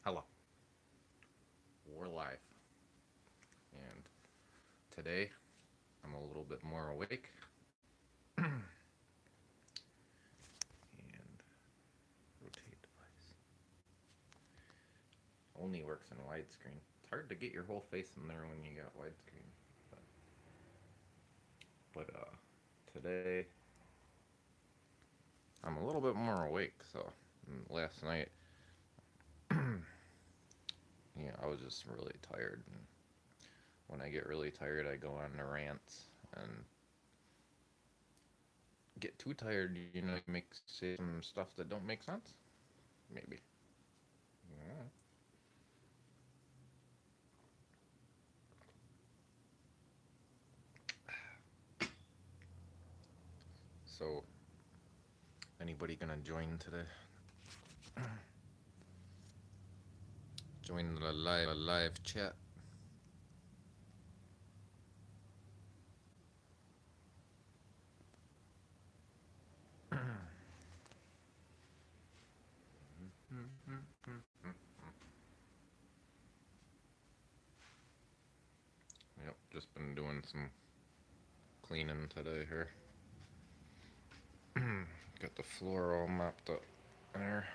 Hello, we're live, and today I'm a little bit more awake and rotate device. Only works in widescreen. It's hard to get your whole face in there when you got widescreen. But today I'm a little bit more awake. So last night, I was just really tired. And when I get really tired, I go on the rants and get too tired. You make say some stuff that don't make sense. Maybe. Yeah. So anybody gonna join today? Join the live chat. Yep, just been doing some cleaning today here. Got the floor all mopped up there.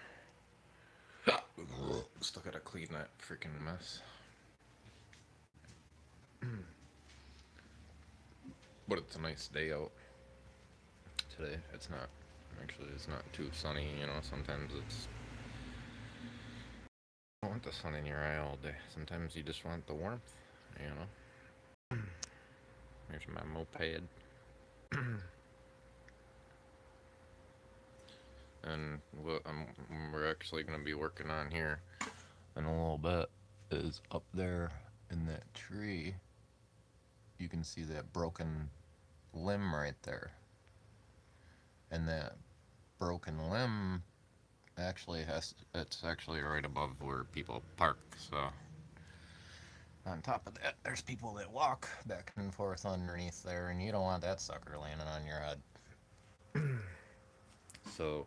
Still gotta clean that freaking mess. But it's a nice day out today. It's not actually. It's not too sunny. Sometimes it's. You don't want the sun in your eye all day. Sometimes you just want the warmth. You know. Here's my moped. And what we're actually going to be working on here in a little bit is up there in that tree. You can see that broken limb right there. And that broken limb it's actually right above where people park. So on top of that, there's people that walk back and forth underneath there, and you don't want that sucker landing on your head. So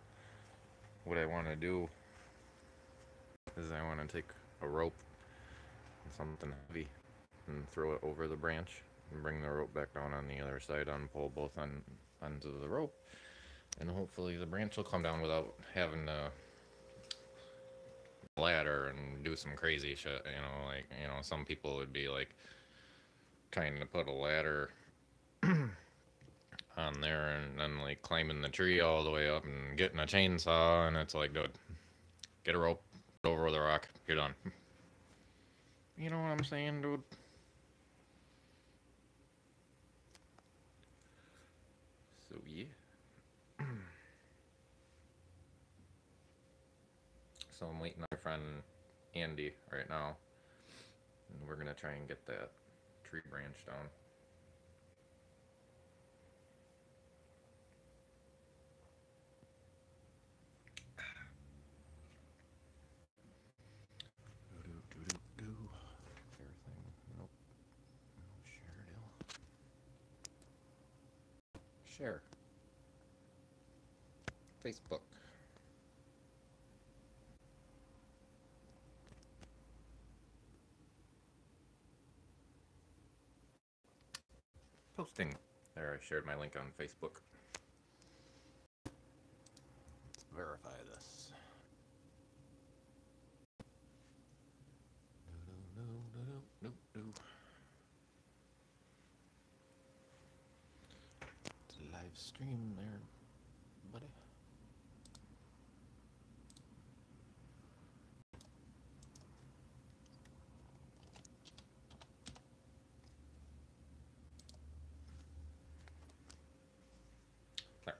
what I want to do is I want to take a rope and something heavy and throw it over the branch and bring the rope back down on the other side, unpull both ends of the rope, and hopefully the branch will come down without having to ladder and do some crazy shit. Some people would be like trying to put a ladder on there and then like climbing the tree all the way up and getting a chainsaw, and it's like, dude, get a rope, put over the rock, you're done. You know what I'm saying, dude? So yeah. So I'm waiting on my friend Andy right now, and we're gonna try and get that tree branch down. Everything. Nope. Share deal. Share. Facebook. Posting. There, I shared my link on Facebook. Let's verify this. It's a live stream there, buddy. There.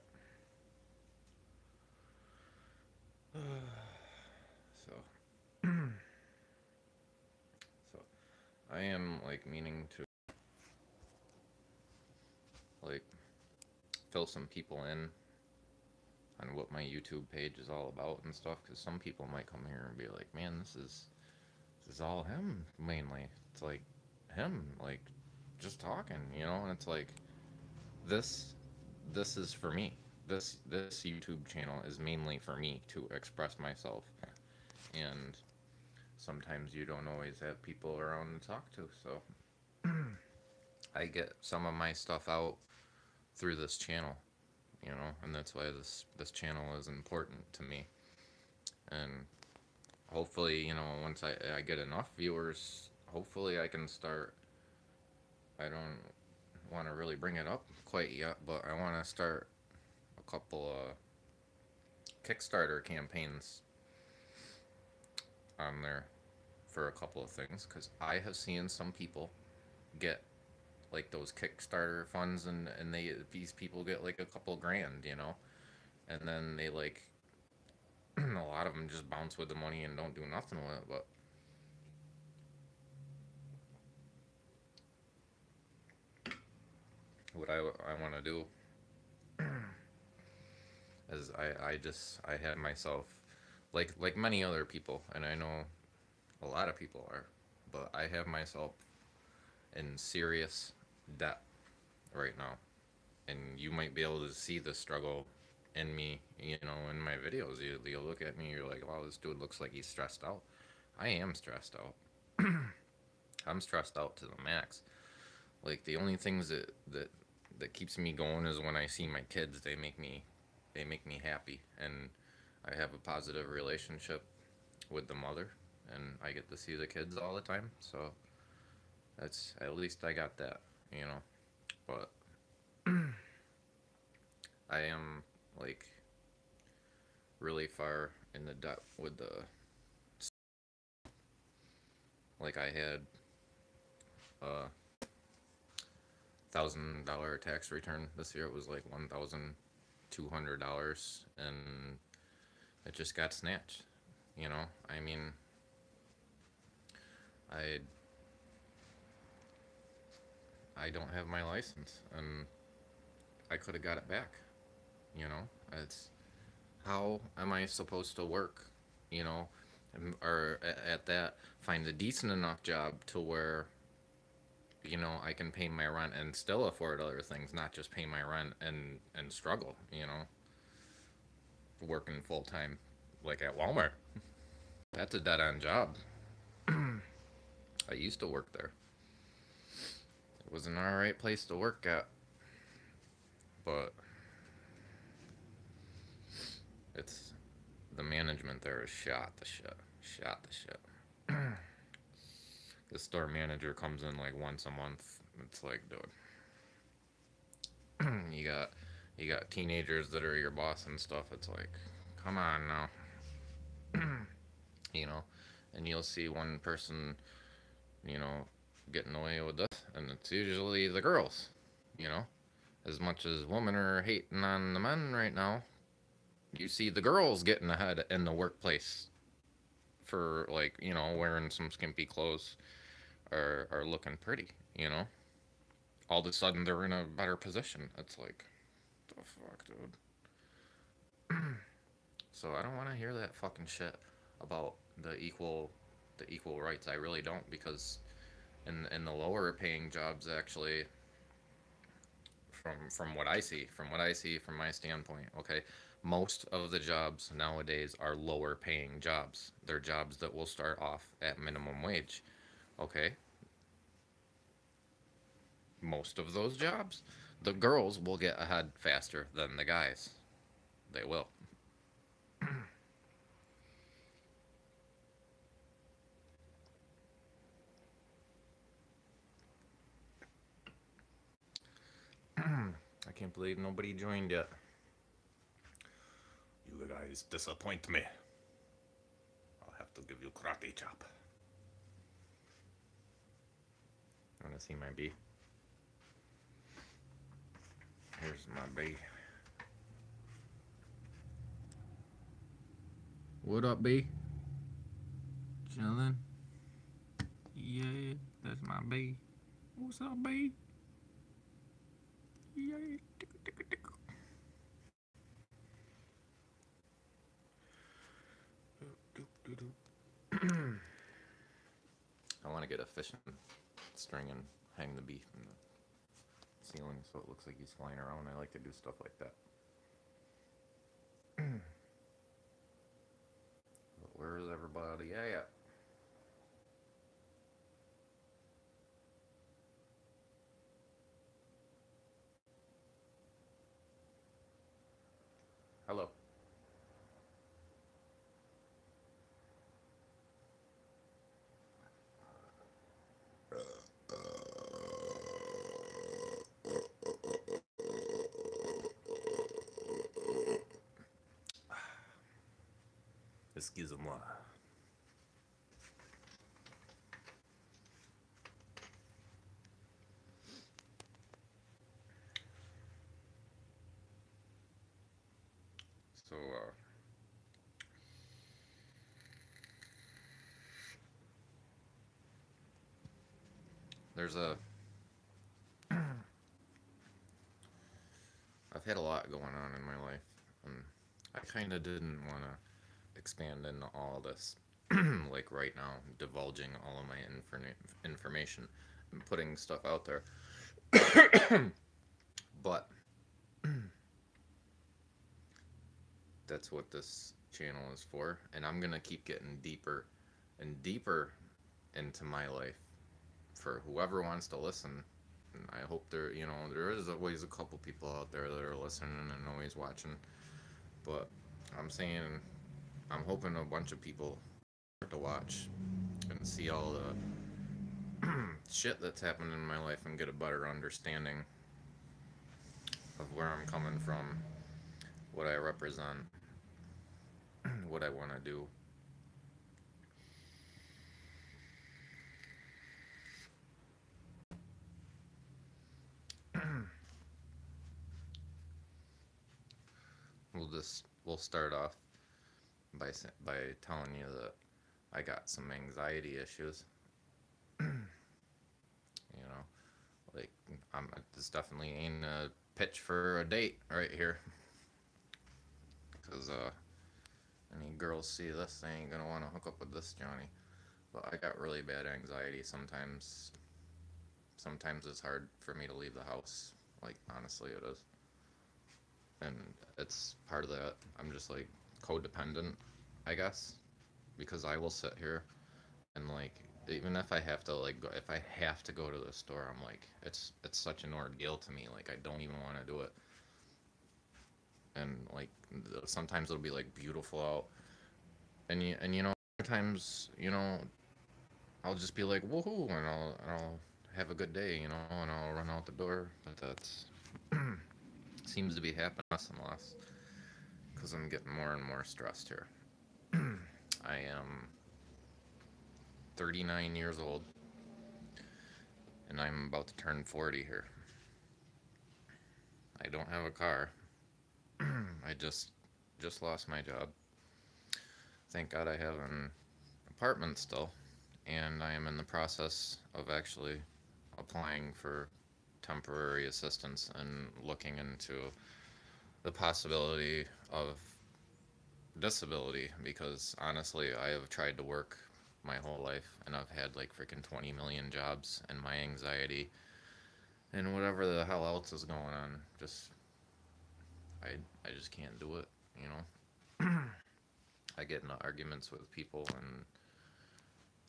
So, so I am like meaning to like fill some people in on what my YouTube page is all about and stuff, because some people might come here and be like, "Man, this is all him mainly." It's like him, like just talking, and it's like this this is for me. This YouTube channel is mainly for me to express myself, and sometimes you don't always have people around to talk to. So I get some of my stuff out through this channel, and that's why this channel is important to me. And hopefully, once I get enough viewers, hopefully I can start. I don't want to really bring it up quite yet, but I want to start a couple of Kickstarter campaigns on there for a couple of things, because I have seen some people get like those Kickstarter funds, and these people get like a couple grand, and then they like a lot of them just bounce with the money and don't do nothing with it. But what I want to do is I had myself, like many other people, and I know a lot of people are, but I have myself in serious debt right now. And you might be able to see the struggle in me, in my videos. You'll look at me, you're like, wow, this dude looks like he's stressed out. I am stressed out. I'm stressed out to the max. Like, the only things that keeps me going is when I see my kids. They make me happy, and I have a positive relationship with the mother, and I get to see the kids all the time. So that's, at least I got that, But I am like really far in the debt with the, like, I had a $1,000 tax return this year. It was like $1,200, and it just got snatched. I mean, I I don't have my license, and I could have got it back. You know, it's, how am I supposed to work? You know, or at that, find a decent enough job to where, I can pay my rent and still afford other things, not just pay my rent and struggle. Working full time, like at Walmart. That's a dead end job. I used to work there. It was an alright place to work at, but it's, the management there is shot the shit. Shot the shit. The store manager comes in like once a month. It's like, dude, you got teenagers that are your boss and stuff. It's like, come on now. you know, and you'll see one person, you know, getting away with this, and it's usually the girls, you know. As much as women are hating on the men right now, you see the girls getting ahead in the workplace for, like, wearing some skimpy clothes, or looking pretty, you know. All of a sudden they're in a better position. It's like, the fuck, dude. So I don't want to hear that fucking shit about the equal rights. I really don't, because in the lower paying jobs, actually, from what I see, from my standpoint, okay, most of the jobs nowadays are lower paying jobs. They're jobs that will start off at minimum wage. Okay, most of those jobs, the girls will get ahead faster than the guys. They will. I can't believe nobody joined yet. You guys disappoint me. I'll have to give you karate chop. Want to see my bee? Here's my bee. What up, bee? Chillin'? Yeah, that's my bee. What's up, bee? Yeah. I want to get a fishing string and hang the bee from the ceiling so it looks like he's flying around. I like to do stuff like that. But where is everybody at? Excusez-moi. So, there's a... I've had a lot going on in my life, and I kind of didn't want to expand into all this, like right now, divulging all of my information and putting stuff out there. But that's what this channel is for, and I'm gonna keep getting deeper and deeper into my life for whoever wants to listen. And I hope there is always a couple people out there that are listening and always watching. But I'm saying, I'm hoping a bunch of people to watch and see all the shit that's happened in my life and get a better understanding of where I'm coming from, what I represent, what I want to do. We'll start off by telling you that I got some anxiety issues. You know, like this definitely ain't a pitch for a date right here, because any girls see this, they ain't gonna want to hook up with this Johnny. But I got really bad anxiety sometimes. Sometimes it's hard for me to leave the house. Like, honestly, it is. And it's part of that. I'm just like codependent, I guess, because I will sit here and like, even if I have to like if I have to go to the store, I'm like, it's such an ordeal to me. Like, I don't even want to do it. And like sometimes it'll be like beautiful out, and you know, sometimes, you know, I'll just be like woohoo, and I'll have a good day, you know, and I'll run out the door. But that's seems to be happening less and less because I'm getting more and more stressed here. I am 39 years old, and I'm about to turn 40 here. I don't have a car. I just lost my job. Thank God I have an apartment still, and I am in the process of actually applying for temporary assistance and looking into the possibility of disability, because honestly, I have tried to work my whole life and I've had like freaking 20 million jobs, and my anxiety and whatever the hell else is going on, just I I just can't do it, you know. I get into arguments with people and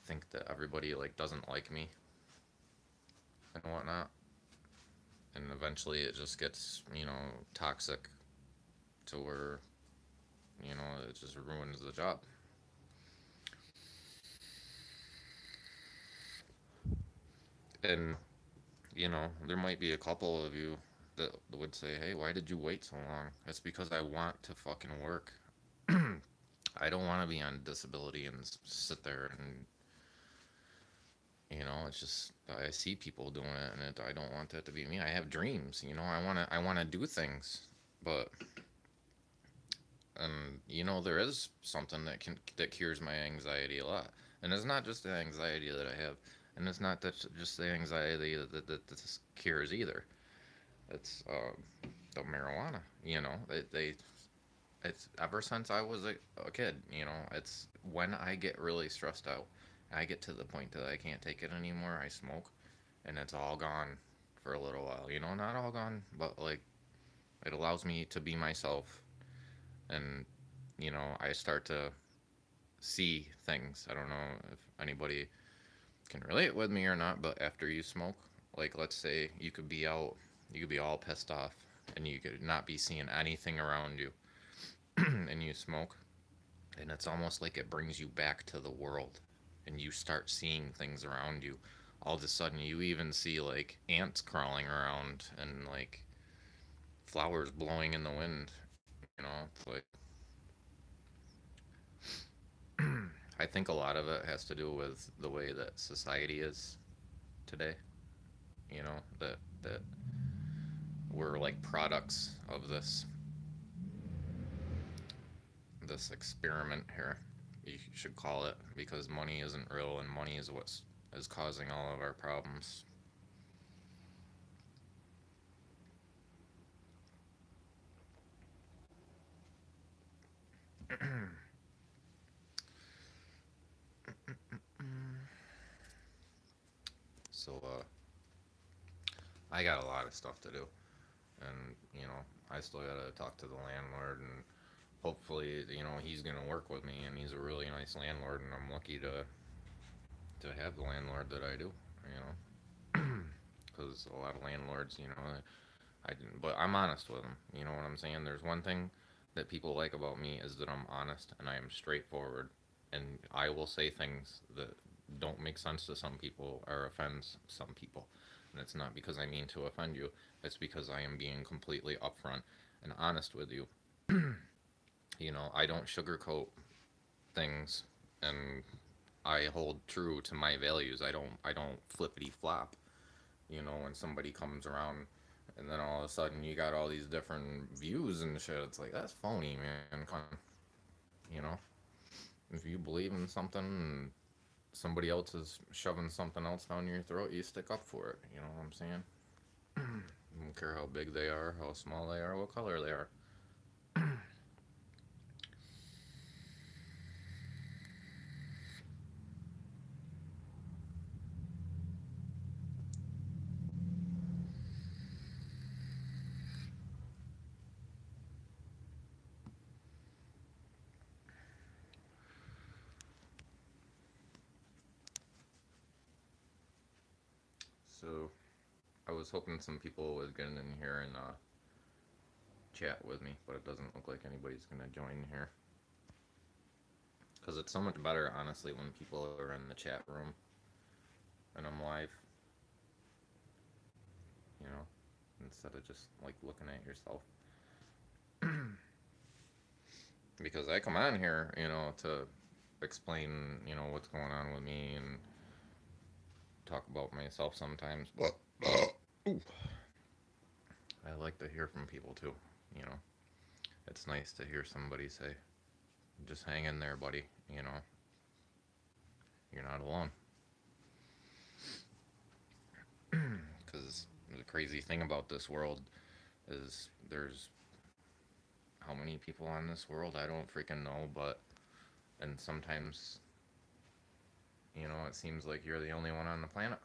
think that everybody like doesn't like me and whatnot, and eventually it just gets, you know, toxic to where, you know, it just ruins the job. And you know, there might be a couple of you that would say, hey, why did you wait so long? It's because I want to fucking work. I don't want to be on disability and sit there and, you know, it's just, I see people doing it, and I don't want that to be me. I have dreams, you know, I want to do things, but you know, there is something that cures my anxiety a lot, and it's not just the anxiety that I have, and it's not that just the anxiety that this cures either. It's the marijuana. You know, it's ever since I was a kid. You know, it's when I get really stressed out, I get to the point that I can't take it anymore. I smoke, and it's all gone for a little while. You know, not all gone, but like it allows me to be myself, and you know, I start to see things. I don't know if anybody can relate with me or not, but after you smoke, like let's say you could be all pissed off, and you could not be seeing anything around you, and you smoke, and it's almost like it brings you back to the world, and you start seeing things around you. All of a sudden, you even see like ants crawling around and like flowers blowing in the wind. You know, it's like I think a lot of it has to do with the way that society is today. You know, that we're like products of this experiment here. You should call it, because money isn't real, and money is what is causing all of our problems. So I got a lot of stuff to do, and I still gotta talk to the landlord, and hopefully he's gonna work with me, and he's a really nice landlord, and I'm lucky to have the landlord that I do. You know, because a lot of landlords, I didn't, but I'm honest with them. You know what I'm saying? There's one thing that people like about me is that I'm honest and I am straightforward, and I will say things that don't make sense to some people or offends some people. And it's not because I mean to offend you. It's because I am being completely upfront and honest with you. I don't sugarcoat things, and I hold true to my values. I don't flippity flop. When somebody comes around and then all of a sudden you got all these different views and shit, it's like, that's phony, man. You know, if you believe in something and somebody else is shoving something else down your throat, you stick up for it. You know what I'm saying? I don't care how big they are, how small they are, what color they are. So I was hoping some people would get in here and chat with me, but it doesn't look like anybody's gonna join here. Because it's so much better, honestly, when people are in the chat room and I'm live, you know, instead of just like looking at yourself. Because I come on here, to explain, what's going on with me and talk about myself sometimes. But I like to hear from people too, you know. It's nice to hear somebody say, just hang in there, buddy, you're not alone. Because the crazy thing about this world is there's how many people on this world? I don't freaking know, but, and sometimes, it seems like you're the only one on the planet.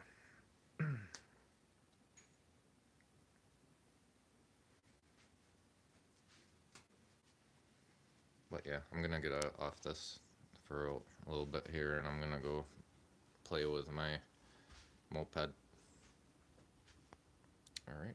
But yeah, I'm gonna get off this for a little bit here, and I'm gonna go play with my moped. All right.